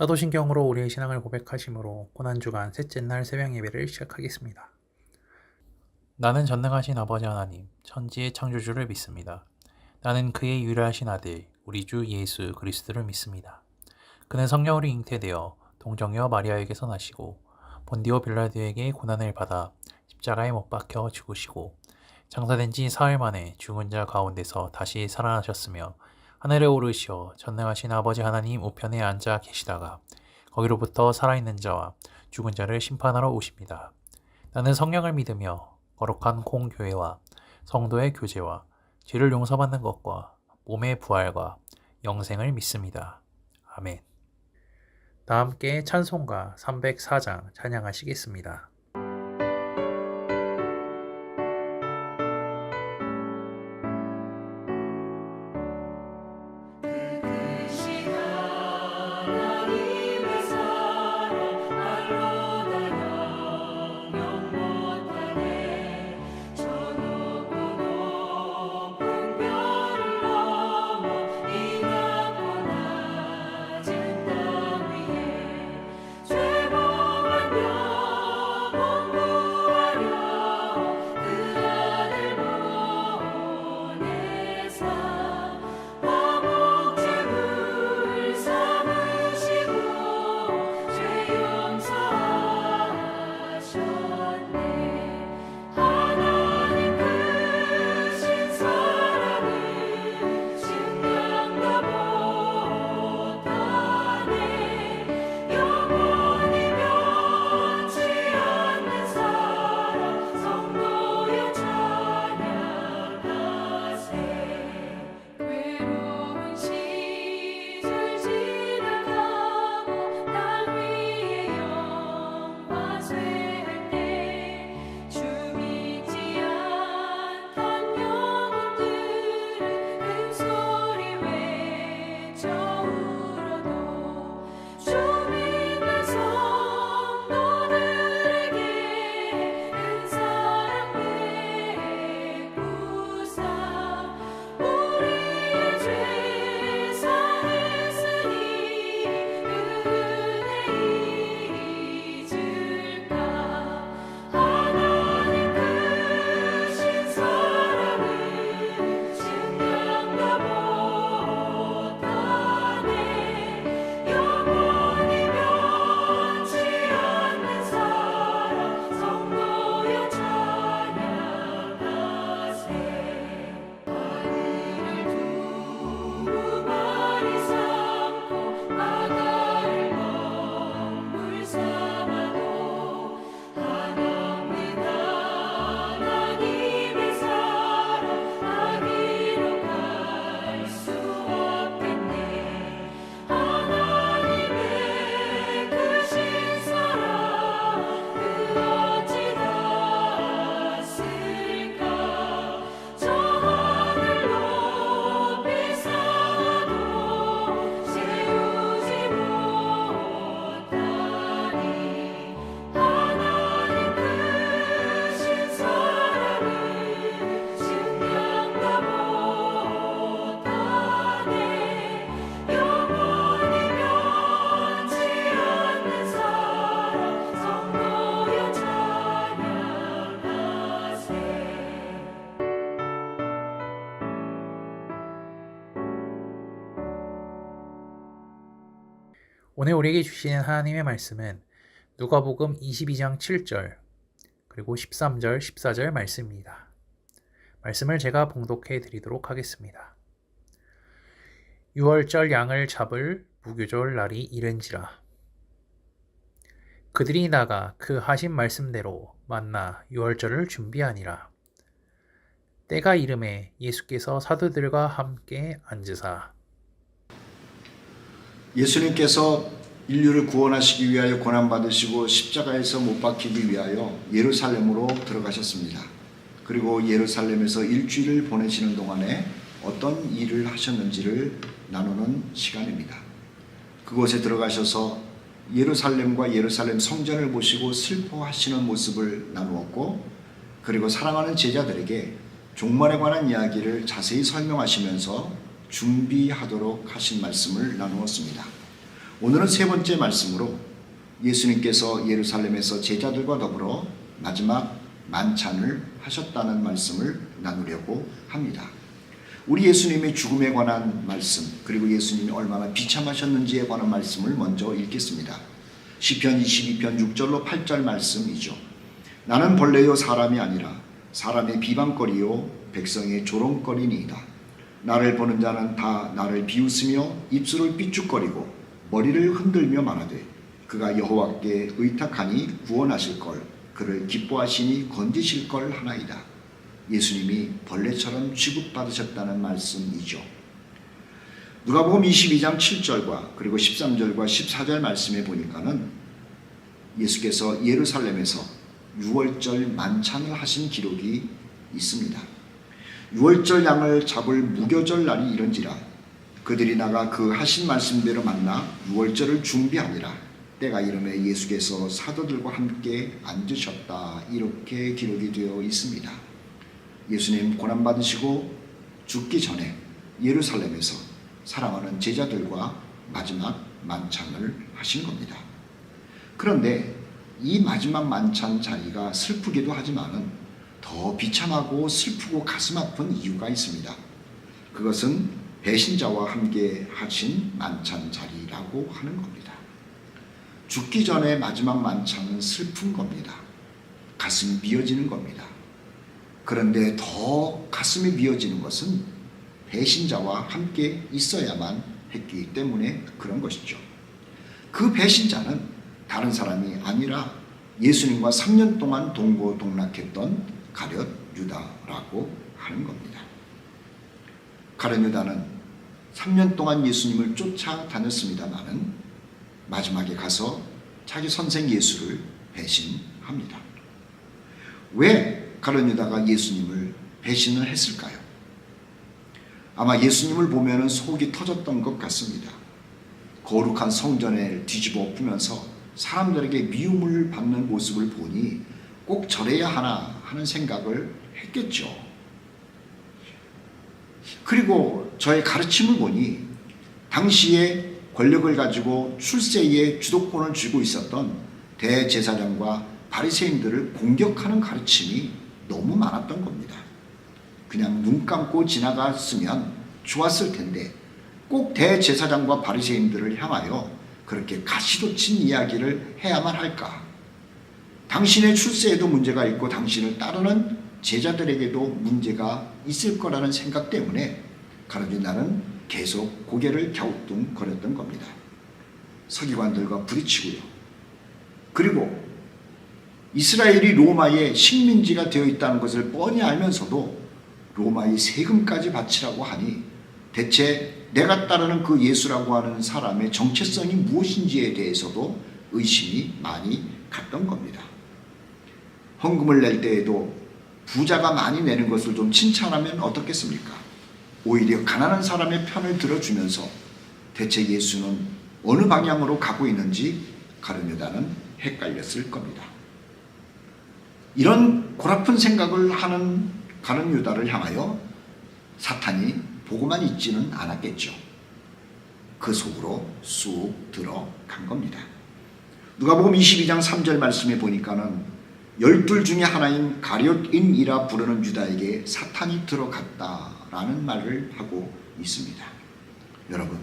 사도신경으로 우리의 신앙을 고백하심으로 고난주간 셋째 날 새벽 예배를 시작하겠습니다. 나는 전능하신 아버지 하나님, 천지의 창조주를 믿습니다. 나는 그의 유일하신 아들, 우리 주 예수 그리스도를 믿습니다. 그는 성령으로 잉태되어 동정녀 마리아에게서 나시고 본디오 빌라도에게 고난을 받아 십자가에 못 박혀 죽으시고 장사된 지 사흘 만에 죽은 자 가운데서 다시 살아나셨으며 하늘에 오르시어 전능하신 아버지 하나님 우편에 앉아 계시다가 거기로부터 살아있는 자와 죽은 자를 심판하러 오십니다. 나는 성령을 믿으며 거룩한 공교회와 성도의 교제와 죄를 용서받는 것과 몸의 부활과 영생을 믿습니다. 아멘. 다 함께 찬송가 304장 찬양하시겠습니다. 오늘 우리에게 주시는 하나님의 말씀은 누가복음 22장 7절 그리고 13절, 14절 말씀입니다. 말씀을 제가 봉독해 드리도록 하겠습니다. 6월절 양을 잡을 무교절 날이 이른지라. 그들이 나가 그 하신 말씀대로 만나 6월절을 준비하니라. 때가 이름에 예수께서 사도들과 함께 앉으사 예수님께서 인류를 구원하시기 위하여 고난받으시고 십자가에서 못 박히기 위하여 예루살렘으로 들어가셨습니다. 그리고 예루살렘에서 일주일을 보내시는 동안에 어떤 일을 하셨는지를 나누는 시간입니다. 그곳에 들어가셔서 예루살렘과 예루살렘 성전을 보시고 슬퍼하시는 모습을 나누었고, 그리고 사랑하는 제자들에게 종말에 관한 이야기를 자세히 설명하시면서 준비하도록 하신 말씀을 나누었습니다. 오늘은 세 번째 말씀으로 예수님께서 예루살렘에서 제자들과 더불어 마지막 만찬을 하셨다는 말씀을 나누려고 합니다. 우리 예수님의 죽음에 관한 말씀, 그리고 예수님이 얼마나 비참하셨는지에 관한 말씀을 먼저 읽겠습니다. 시편 22편 6절로 8절 말씀이죠. 나는 벌레요 사람이 아니라 사람의 비방거리요 백성의 조롱거리니이다. 나를 보는 자는 다 나를 비웃으며 입술을 삐죽거리고 머리를 흔들며 말하되 그가 여호와께 의탁하니 구원하실 걸, 그를 기뻐하시니 건지실 걸 하나이다. 예수님이 벌레처럼 취급받으셨다는 말씀이죠. 누가복음 22장 7절과 그리고 13절과 14절 말씀에 보니까는 예수께서 예루살렘에서 유월절 만찬을 하신 기록이 있습니다. 유월절 양을 잡을 무교절 날이 이른지라 그들이 나가 그 하신 말씀대로 만나 유월절을 준비하니라. 때가 이름에 예수께서 사도들과 함께 앉으셨다. 이렇게 기록이 되어 있습니다. 예수님 고난받으시고 죽기 전에 예루살렘에서 사랑하는 제자들과 마지막 만찬을 하신 겁니다. 그런데 이 마지막 만찬 자리가 슬프기도 하지만은 더 비참하고 슬프고 가슴 아픈 이유가 있습니다. 그것은 배신자와 함께 하신 만찬 자리라고 하는 겁니다. 죽기 전에 마지막 만찬은 슬픈 겁니다. 가슴이 미어지는 겁니다. 그런데 더 가슴이 미어지는 것은 배신자와 함께 있어야만 했기 때문에 그런 것이죠. 그 배신자는 다른 사람이 아니라 예수님과 3년 동안 동고동락했던 가룟 유다라고 하는 겁니다. 가룟 유다는 3년 동안 예수님을 쫓아다녔습니다마는 마지막에 가서 자기 선생 예수를 배신합니다. 왜 가룟 유다가 예수님을 배신을 했을까요? 아마 예수님을 보면 속이 터졌던 것 같습니다. 거룩한 성전을 뒤집어 엎으면서 사람들에게 미움을 받는 모습을 보니 꼭 저래야 하나 하는 생각을 했겠죠. 그리고 저의 가르침을 보니 당시에 권력을 가지고 출세의 주도권을 쥐고 있었던 대제사장과 바리새인들을 공격하는 가르침이 너무 많았던 겁니다. 그냥 눈 감고 지나갔으면 좋았을 텐데 꼭 대제사장과 바리새인들을 향하여 그렇게 가시돋친 이야기를 해야만 할까? 당신의 출세에도 문제가 있고 당신을 따르는 제자들에게도 문제가 있을 거라는 생각 때문에 가룟 유다는 계속 고개를 갸우뚱거렸던 겁니다. 서기관들과 부딪히고요. 그리고 이스라엘이 로마의 식민지가 되어 있다는 것을 뻔히 알면서도 로마의 세금까지 바치라고 하니 대체 내가 따르는 그 예수라고 하는 사람의 정체성이 무엇인지에 대해서도 의심이 많이 갔던 겁니다. 헌금을 낼 때에도 부자가 많이 내는 것을 좀 칭찬하면 어떻겠습니까? 오히려 가난한 사람의 편을 들어주면서 대체 예수는 어느 방향으로 가고 있는지 가룟 유다는 헷갈렸을 겁니다. 이런 골아픈 생각을 하는 가룟 유다를 향하여 사탄이 보고만 있지는 않았겠죠. 그 속으로 쑥 들어간 겁니다. 누가복음 22장 3절 말씀에 보니까는 12 중에 하나인 가룟인이라 부르는 유다에게 사탄이 들어갔다라는 말을 하고 있습니다. 여러분,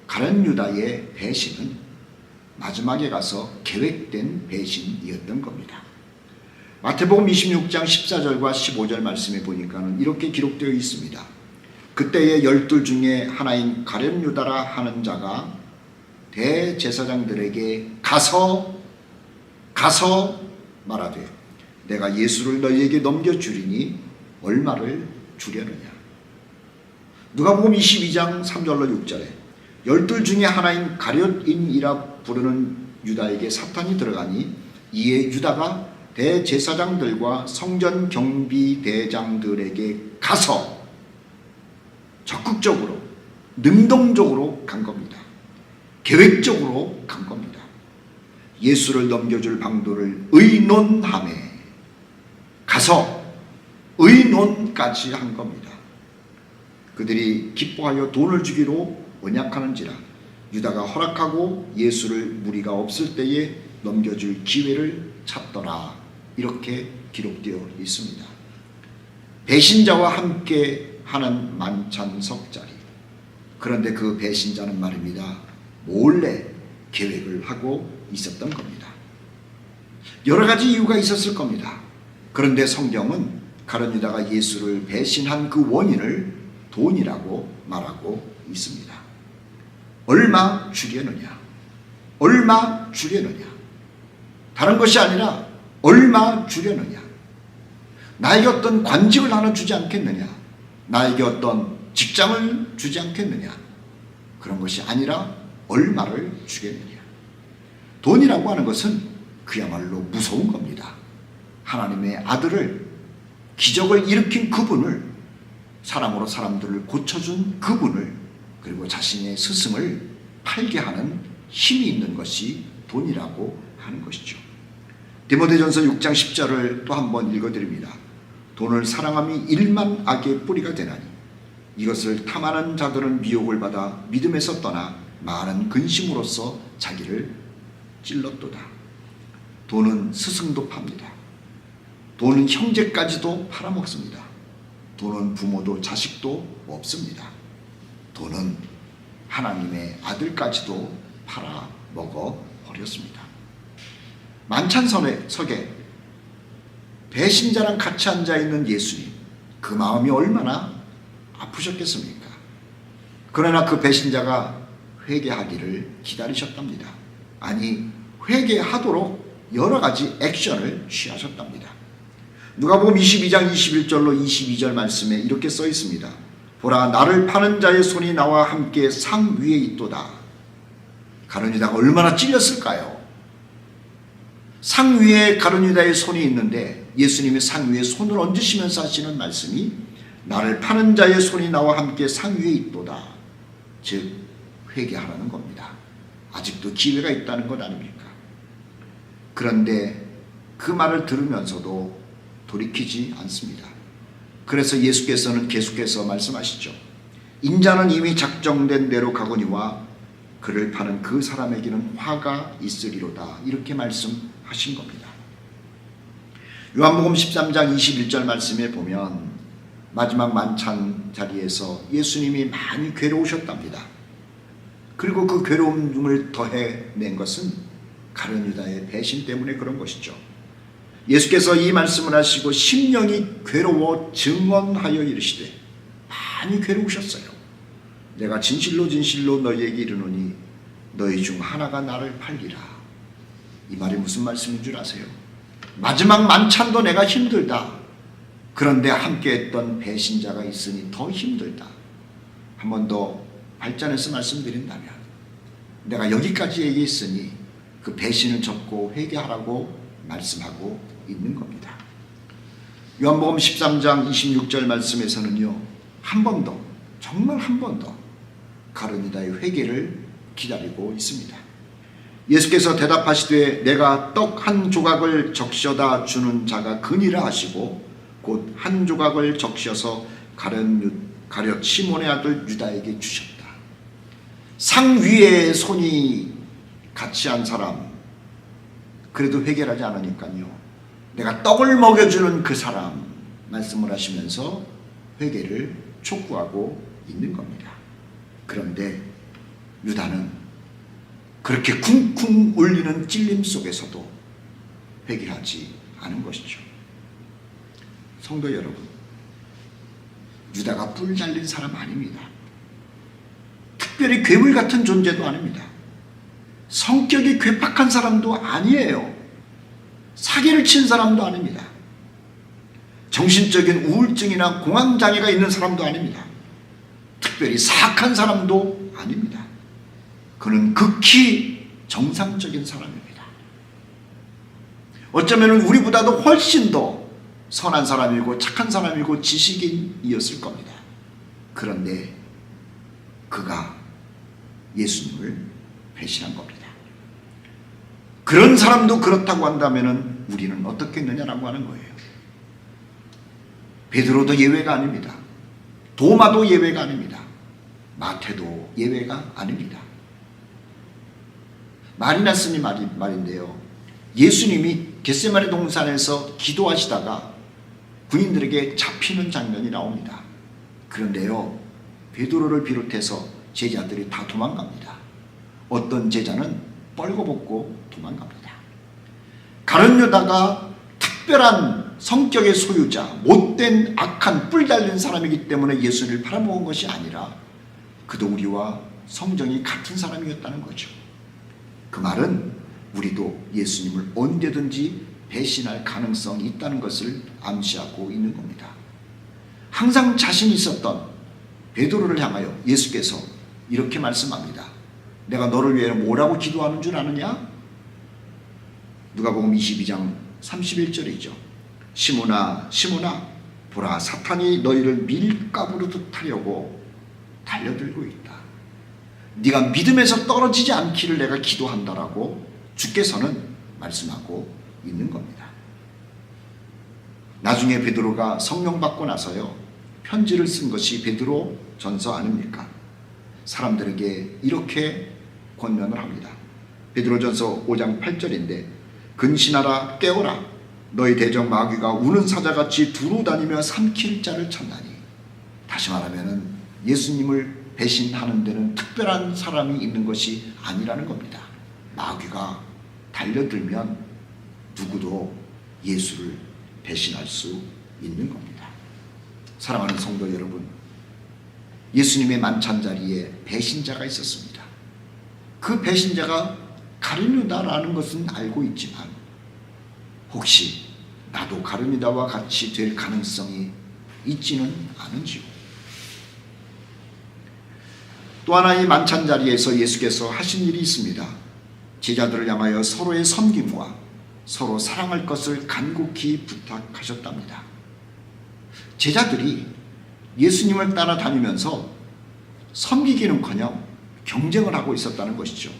가룟 유다의 배신은 마지막에 가서 계획된 배신이었던 겁니다. 마태복음 26장 14절과 15절 말씀에 보니까는 이렇게 기록되어 있습니다. 그때의 12 중에 하나인 가룟 유다라 하는 자가 대제사장들에게 가서 말하되 내가 예수를 너희에게 넘겨주리니 얼마를 주려느냐. 누가복음 22장 3절로 6절에 12 중에 하나인 가룟인이라 부르는 유다에게 사탄이 들어가니 이에 유다가 대제사장들과 성전 경비대장들에게 가서 적극적으로 능동적으로 간 겁니다. 계획적으로 간 겁니다. 예수를 넘겨줄 방도를 의논하며 가서 의논까지 한 겁니다. 그들이 기뻐하여 돈을 주기로 언약하는지라 유다가 허락하고 예수를 무리가 없을 때에 넘겨줄 기회를 찾더라. 이렇게 기록되어 있습니다. 배신자와 함께 하는 만찬석 자리. 그런데 그 배신자는 말입니다. 몰래 계획을 하고 있었던 겁니다. 여러 가지 이유가 있었을 겁니다. 그런데 성경은 가룟 유다가 예수를 배신한 그 원인을 돈이라고 말하고 있습니다. 얼마 주려느냐? 얼마 주려느냐? 다른 것이 아니라 얼마 주려느냐? 나에게 어떤 관직을 하나 주지 않겠느냐? 나에게 어떤 직장을 주지 않겠느냐? 그런 것이 아니라 얼마를 주겠느냐? 돈이라고 하는 것은 그야말로 무서운 겁니다. 하나님의 아들을, 기적을 일으킨 그분을, 사람으로 사람들을 고쳐준 그분을, 그리고 자신의 스승을 팔게 하는 힘이 있는 것이 돈이라고 하는 것이죠. 디모데전서 6장 10절을 또 한번 읽어드립니다. 돈을 사랑함이 일만 악의 뿌리가 되나니 이것을 탐하는 자들은 미혹을 받아 믿음에서 떠나 많은 근심으로써 자기를 찔렀도다. 돈은 스승도 팝니다. 돈은 형제까지도 팔아먹습니다. 돈은 부모도 자식도 없습니다. 돈은 하나님의 아들까지도 팔아먹어 버렸습니다. 만찬석에 배신자랑 같이 앉아있는 예수님, 그 마음이 얼마나 아프셨겠습니까? 그러나 그 배신자가 회개하기를 기다리셨답니다. 아니, 회개하도록 여러 가지 액션을 취하셨답니다. 누가복음 22장 21절로 22절 말씀에 이렇게 써 있습니다. 보라, 나를 파는 자의 손이 나와 함께 상 위에 있도다. 가룟 유다가 얼마나 찔렸을까요? 상 위에 가룟 유다의 손이 있는데 예수님이 상 위에 손을 얹으시면서 하시는 말씀이 나를 파는 자의 손이 나와 함께 상 위에 있도다. 즉 회개하라는 겁니다. 아직도 기회가 있다는 것 아닙니까? 그런데 그 말을 들으면서도 돌이키지 않습니다. 그래서 예수께서는 계속해서 말씀하시죠. 인자는 이미 작정된 대로 가거니와 그를 파는 그 사람에게는 화가 있으리로다. 이렇게 말씀하신 겁니다. 요한복음 13장 21절 말씀에 보면 마지막 만찬 자리에서 예수님이 많이 괴로우셨답니다. 그리고 그 괴로움을 더해낸 것은 가룟 유다의 배신 때문에 그런 것이죠. 예수께서 이 말씀을 하시고 심령이 괴로워 증언하여 이르시되 많이 괴로우셨어요. 내가 진실로 진실로 너희에게 이르노니 너희 중 하나가 나를 팔리라. 이 말이 무슨 말씀인 줄 아세요? 마지막 만찬도 내가 힘들다. 그런데 함께했던 배신자가 있으니 더 힘들다. 한 번 더 발전해서 말씀드린다면 내가 여기까지 얘기했으니 그 배신을 접고 회개하라고 말씀하고 있는 겁니다. 요한복음 13장 26절 말씀에서는요, 한 번 더, 정말 한 번 더 가룟 유다의 회개를 기다리고 있습니다. 예수께서 대답하시되 내가 떡 한 조각을 적셔다 주는 자가 그니라 하시고 곧 한 조각을 적셔서 가룟 시몬의 아들 유다에게 주셨다. 상 위에 손이 같이 한 사람, 그래도 회개하지 않으니까요, 내가 떡을 먹여주는 그 사람 말씀을 하시면서 회개를 촉구하고 있는 겁니다. 그런데 유다는 그렇게 쿵쿵 울리는 찔림 속에서도 회개하지 않은 것이죠. 성도 여러분, 유다가 뿔 달린 사람 아닙니다. 특별히 괴물 같은 존재도 아닙니다. 성격이 괴팍한 사람도 아니에요. 사기를 친 사람도 아닙니다. 정신적인 우울증이나 공황장애가 있는 사람도 아닙니다. 특별히 사악한 사람도 아닙니다. 그는 극히 정상적인 사람입니다. 어쩌면 우리보다도 훨씬 더 선한 사람이고 착한 사람이고 지식인이었을 겁니다. 그런데 그가 예수님을 배신한 겁니다. 그런 사람도 그렇다고 한다면 우리는 어떻겠느냐라고 하는 거예요. 베드로도 예외가 아닙니다. 도마도 예외가 아닙니다. 마태도 예외가 아닙니다. 마리나 스님 말인데요. 예수님이 겟세마네 동산에서 기도하시다가 군인들에게 잡히는 장면이 나옵니다. 그런데요, 베드로를 비롯해서 제자들이 다 도망갑니다. 어떤 제자는 뻘거벗고 도망갑니다. 가룟 유다가 특별한 성격의 소유자, 못된 악한 뿔 달린 사람이기 때문에 예수를 팔아먹은 것이 아니라 그도 우리와 성정이 같은 사람이었다는 거죠. 그 말은 우리도 예수님을 언제든지 배신할 가능성이 있다는 것을 암시하고 있는 겁니다. 항상 자신 있었던 베드로를 향하여 예수께서 이렇게 말씀합니다. 내가 너를 위해 뭐라고 기도하는 줄 아느냐? 누가복음 22장 31절이죠. 시몬아 시몬아 보라 사탄이 너희를 밀가부르듯 하려고 달려들고 있다. 네가 믿음에서 떨어지지 않기를 내가 기도한다라고 주께서는 말씀하고 있는 겁니다. 나중에 베드로가 성령 받고 나서요, 편지를 쓴 것이 베드로 전서 아닙니까? 사람들에게 이렇게 권면을 합니다. 베드로전서 5장 8절인데 근신하라 깨어라 너희 대적 마귀가 우는 사자같이 두루 다니며 삼킬 자를 찾나니. 다시 말하면 예수님을 배신하는 데는 특별한 사람이 있는 것이 아니라는 겁니다. 마귀가 달려들면 누구도 예수를 배신할 수 있는 겁니다. 사랑하는 성도 여러분, 예수님의 만찬 자리에 배신자가 있었습니다. 그 배신자가 가룟 유다라는 것은 알고 있지만 혹시 나도 가룟 유다와 같이 될 가능성이 있지는 않은지요. 또 하나 이 만찬 자리에서 예수께서 하신 일이 있습니다. 제자들을 향하여 서로의 섬김과 서로 사랑할 것을 간곡히 부탁하셨답니다. 제자들이 예수님을 따라다니면서 섬기기는커녕 경쟁을 하고 있었다는 것이죠.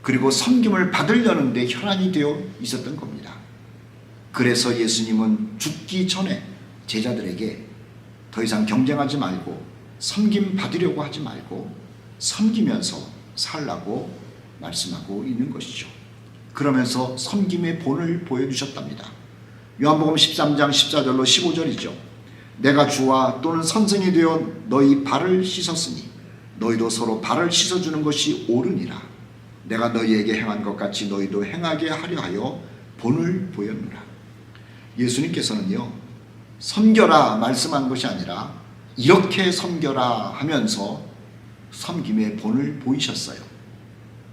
그리고 섬김을 받으려는데 혈안이 되어 있었던 겁니다. 그래서 예수님은 죽기 전에 제자들에게 더 이상 경쟁하지 말고 섬김 받으려고 하지 말고 섬기면서 살라고 말씀하고 있는 것이죠. 그러면서 섬김의 본을 보여주셨답니다. 요한복음 13장 14절로 15절이죠. 내가 주와 또는 선생이 되어 너희 발을 씻었으니 너희도 서로 발을 씻어주는 것이 옳으니라. 내가 너희에게 행한 것 같이 너희도 행하게 하려 하여 본을 보였노라. 예수님께서는요, 섬겨라 말씀한 것이 아니라 이렇게 섬겨라 하면서 섬김의 본을 보이셨어요.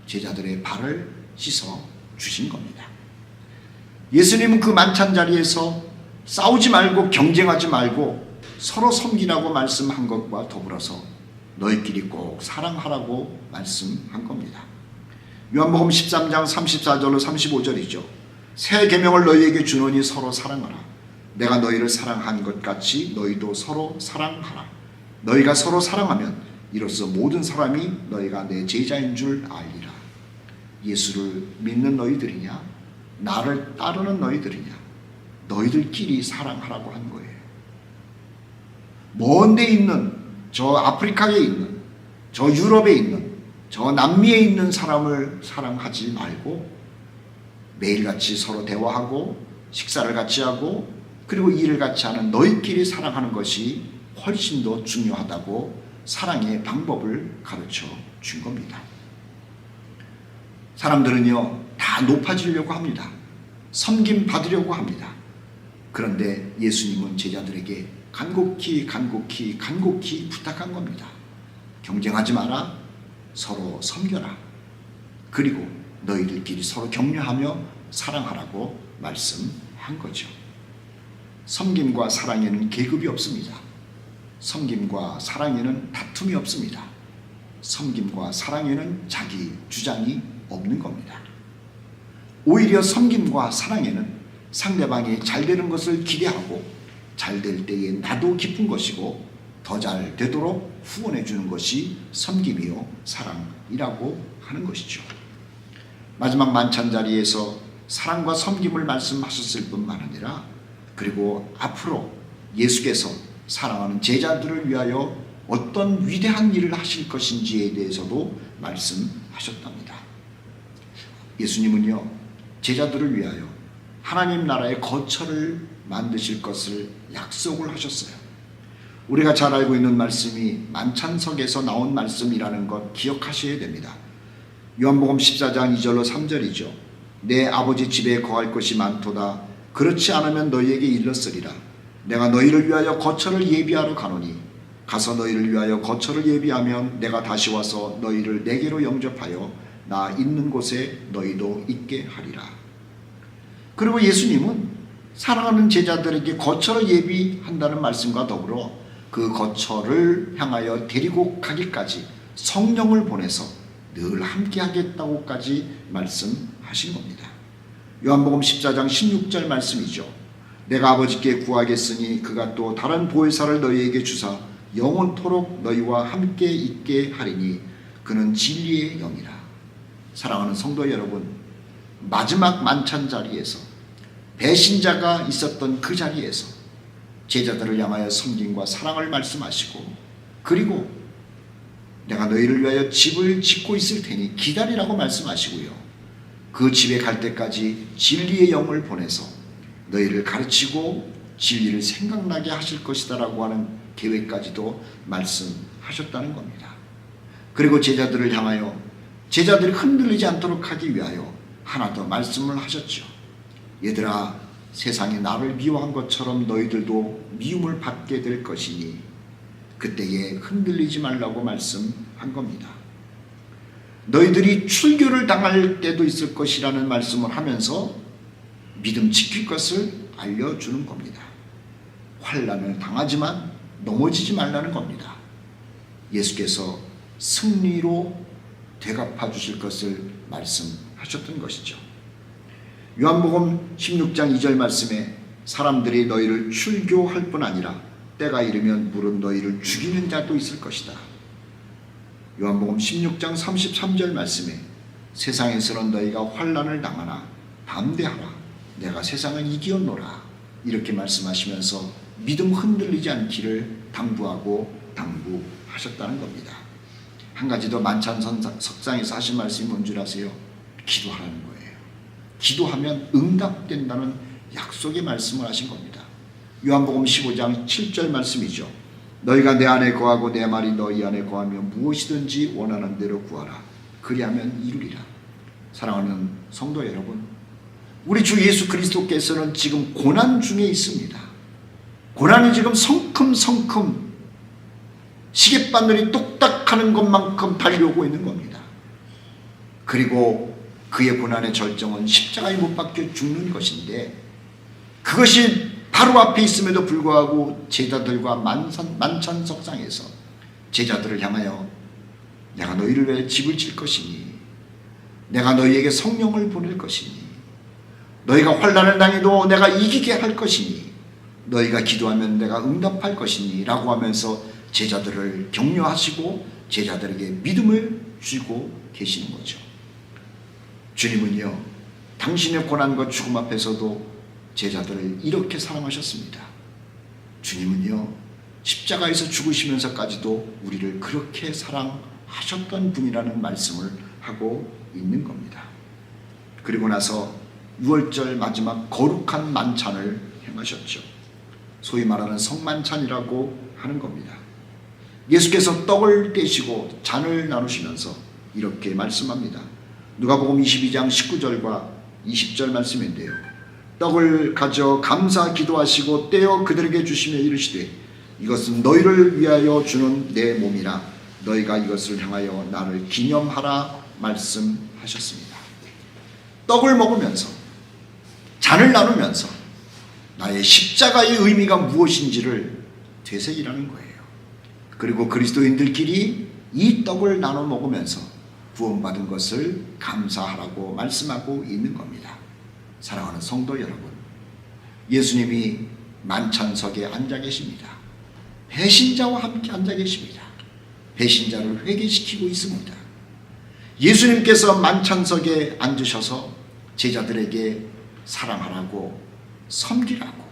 제자들의 발을 씻어 주신 겁니다. 예수님은 그 만찬 자리에서 싸우지 말고 경쟁하지 말고 서로 섬기라고 말씀한 것과 더불어서 너희끼리 꼭 사랑하라고 말씀한 겁니다. 요한복음 13장 34절로 35절이죠. 새 계명을 너희에게 주노니 서로 사랑하라. 내가 너희를 사랑한 것 같이 너희도 서로 사랑하라. 너희가 서로 사랑하면 이로써 모든 사람이 너희가 내 제자인 줄 알리라. 예수를 믿는 너희들이냐? 나를 따르는 너희들이냐? 너희들끼리 사랑하라고 한 거예요. 먼 데 있는, 저 아프리카에 있는, 저 유럽에 있는, 저 남미에 있는 사람을 사랑하지 말고 매일같이 서로 대화하고 식사를 같이 하고 그리고 일을 같이 하는 너희끼리 사랑하는 것이 훨씬 더 중요하다고 사랑의 방법을 가르쳐 준 겁니다. 사람들은요, 다 높아지려고 합니다. 섬김 받으려고 합니다. 그런데 예수님은 제자들에게 간곡히 부탁한 겁니다. 경쟁하지 마라. 서로 섬겨라. 그리고 너희들끼리 서로 격려하며 사랑하라고 말씀한 거죠. 섬김과 사랑에는 계급이 없습니다. 섬김과 사랑에는 다툼이 없습니다. 섬김과 사랑에는 자기 주장이 없는 겁니다. 오히려 섬김과 사랑에는 상대방이 잘 되는 것을 기대하고 잘 될 때에 나도 기쁜 것이고 더 잘 되도록 후원해 주는 것이 섬김이요 사랑이라고 하는 것이죠. 마지막 만찬 자리에서 사랑과 섬김을 말씀하셨을 뿐만 아니라 그리고 앞으로 예수께서 사랑하는 제자들을 위하여 어떤 위대한 일을 하실 것인지에 대해서도 말씀하셨답니다. 예수님은요, 제자들을 위하여 하나님 나라의 거처를 만드실 것을 약속을 하셨어요. 우리가 잘 알고 있는 말씀이 만찬석에서 나온 말씀이라는 것 기억하셔야 됩니다. 요한복음 14장 2절로 3절이죠. 내 아버지 집에 거할 것이 많도다. 그렇지 않으면 너희에게 일렀으리라. 내가 너희를 위하여 거처를 예비하러 가노니 가서 너희를 위하여 거처를 예비하면 내가 다시 와서 너희를 내게로 영접하여 나 있는 곳에 너희도 있게 하리라. 그리고 예수님은 사랑하는 제자들에게 거처를 예비한다는 말씀과 더불어 그 거처를 향하여 데리고 가기까지 성령을 보내서 늘 함께 하겠다고까지 말씀하신 겁니다. 요한복음 14장 16절 말씀이죠. 내가 아버지께 구하겠으니 그가 또 다른 보혜사를 너희에게 주사 영원토록 너희와 함께 있게 하리니 그는 진리의 영이라. 사랑하는 성도 여러분, 마지막 만찬 자리에서 배신자가 있었던 그 자리에서 제자들을 향하여 섬김과 사랑을 말씀하시고, 그리고 내가 너희를 위하여 집을 짓고 있을 테니 기다리라고 말씀하시고요, 그 집에 갈 때까지 진리의 영을 보내서 너희를 가르치고 진리를 생각나게 하실 것이다 라고 하는 계획까지도 말씀하셨다는 겁니다. 그리고 제자들을 향하여 제자들이 흔들리지 않도록 하기 위하여 하나 더 말씀을 하셨죠. 얘들아, 세상이 나를 미워한 것처럼 너희들도 미움을 받게 될 것이니 그때에 흔들리지 말라고 말씀한 겁니다. 너희들이 출교를 당할 때도 있을 것이라는 말씀을 하면서 믿음 지킬 것을 알려주는 겁니다. 환난을 당하지만 넘어지지 말라는 겁니다. 예수께서 승리로 되갚아 주실 것을 말씀하셨던 것이죠. 요한복음 16장 2절 말씀에 사람들이 너희를 출교할 뿐 아니라 때가 이르면 물은 너희를 죽이는 자도 있을 것이다. 요한복음 16장 33절 말씀에 세상에서는 너희가 환난을 당하나 담대하라. 내가 세상을 이기었노라. 이렇게 말씀하시면서 믿음 흔들리지 않기를 당부하고 당부하셨다는 겁니다. 한 가지 더 만찬 석상에서 하신 말씀이 뭔 줄 아세요? 기도하라는 거예요. 기도하면 응답된다는 약속의 말씀을 하신 겁니다. 요한복음 15장 7절 말씀이죠. 너희가 내 안에 거하고 내 말이 너희 안에 거하면 무엇이든지 원하는 대로 구하라. 그리하면 이루리라. 사랑하는 성도 여러분, 우리 주 예수 그리스도께서는 지금 고난 중에 있습니다. 고난이 지금 성큼성큼 시계바늘이 똑딱하는 것만큼 달려오고 있는 겁니다. 그리고 그의 고난의 절정은 십자가에 못 박혀 죽는 것인데, 그것이 바로 앞에 있음에도 불구하고 제자들과 만찬석상에서 제자들을 향하여 내가 너희를 위해 집을 질 것이니 내가 너희에게 성령을 보낼 것이니 너희가 환난을 당해도 내가 이기게 할 것이니 너희가 기도하면 내가 응답할 것이니 라고 하면서 제자들을 격려하시고 제자들에게 믿음을 주고 계시는 거죠. 주님은요, 당신의 고난과 죽음 앞에서도 제자들을 이렇게 사랑하셨습니다. 주님은요, 십자가에서 죽으시면서까지도 우리를 그렇게 사랑하셨던 분이라는 말씀을 하고 있는 겁니다. 그리고 나서 6월절 마지막 거룩한 만찬을 행하셨죠. 소위 말하는 성만찬이라고 하는 겁니다. 예수께서 떡을 떼시고 잔을 나누시면서 이렇게 말씀합니다. 누가복음 22장 19절과 20절 말씀인데요. 떡을 가져 감사 기도하시고 떼어 그들에게 주시며 이르시되 이것은 너희를 위하여 주는 내 몸이라. 너희가 이것을 향하여 나를 기념하라 말씀하셨습니다. 떡을 먹으면서 잔을 나누면서 나의 십자가의 의미가 무엇인지를 되새기라는 거예요. 그리고 그리스도인들끼리 이 떡을 나눠 먹으면서 구원받은 것을 감사하라고 말씀하고 있는 겁니다. 사랑하는 성도 여러분, 예수님이 만찬석에 앉아 계십니다. 배신자와 함께 앉아 계십니다. 배신자를 회개시키고 있습니다. 예수님께서 만찬석에 앉으셔서 제자들에게 사랑하라고, 섬기라고,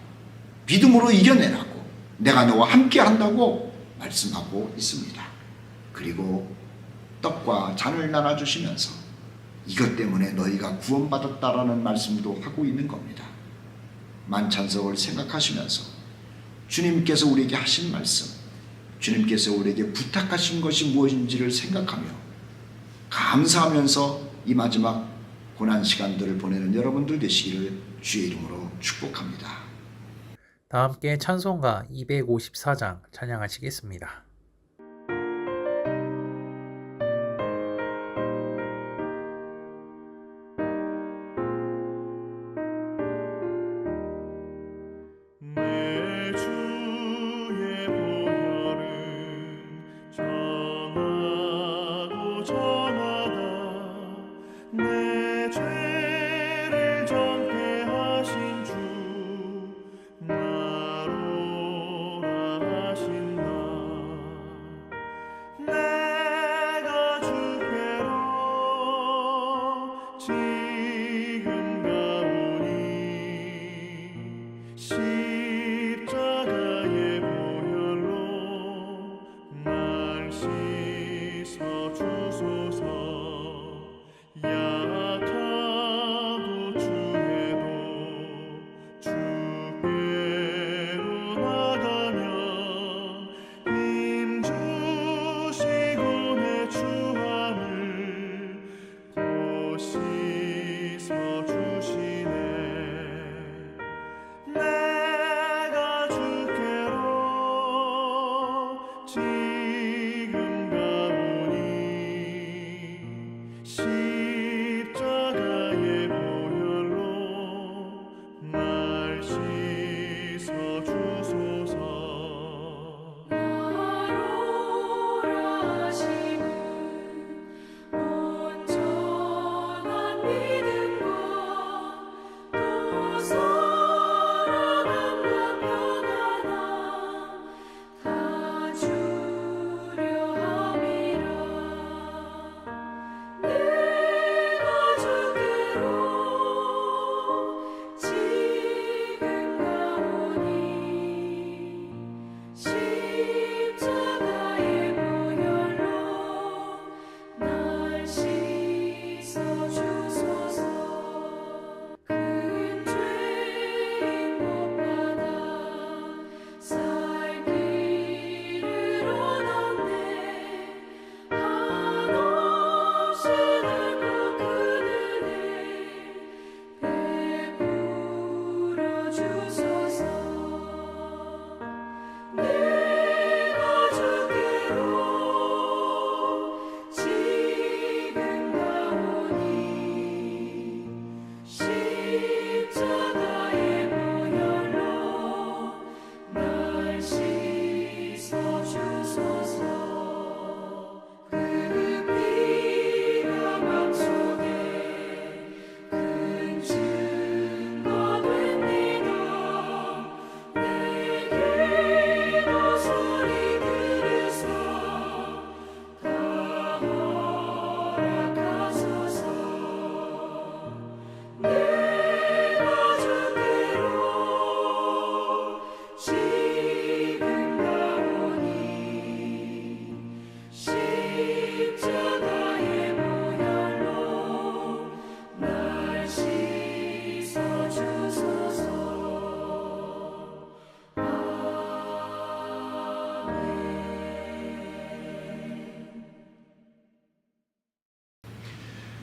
믿음으로 이겨내라고, 내가 너와 함께 한다고 말씀하고 있습니다. 그리고 떡과 잔을 나눠주시면서 이것 때문에 너희가 구원받았다라는 말씀도 하고 있는 겁니다. 만찬석을 생각하시면서 주님께서 우리에게 하신 말씀, 주님께서 우리에게 부탁하신 것이 무엇인지를 생각하며 감사하면서 이 마지막 고난 시간들을 보내는 여러분들 되시기를 주의 이름으로 축복합니다. 다 함께 찬송가 254장 찬양하시겠습니다.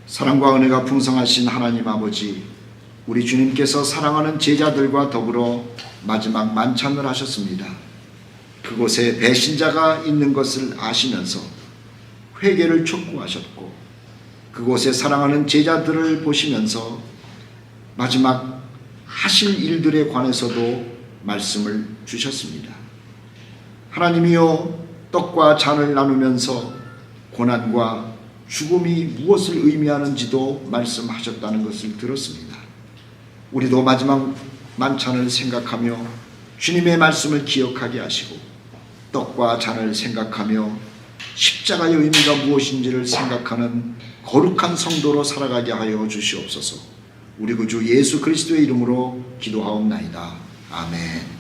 사랑과 은혜가 풍성하신 하나님 아버지, 우리 주님께서 사랑하는 제자들과 더불어 마지막 만찬을 하셨습니다. 그곳에 배신자가 있는 것을 아시면서 회개를 촉구하셨고, 그곳에 사랑하는 제자들을 보시면서 마지막 하실 일들에 관해서도 말씀을 주셨습니다. 하나님이여, 떡과 잔을 나누면서 고난과 죽음이 무엇을 의미하는지도 말씀하셨다는 것을 들었습니다. 우리도 마지막 만찬을 생각하며 주님의 말씀을 기억하게 하시고, 떡과 잔을 생각하며 십자가의 의미가 무엇인지를 생각하는 거룩한 성도로 살아가게 하여 주시옵소서. 우리 구주 예수 그리스도의 이름으로 기도하옵나이다. 아멘.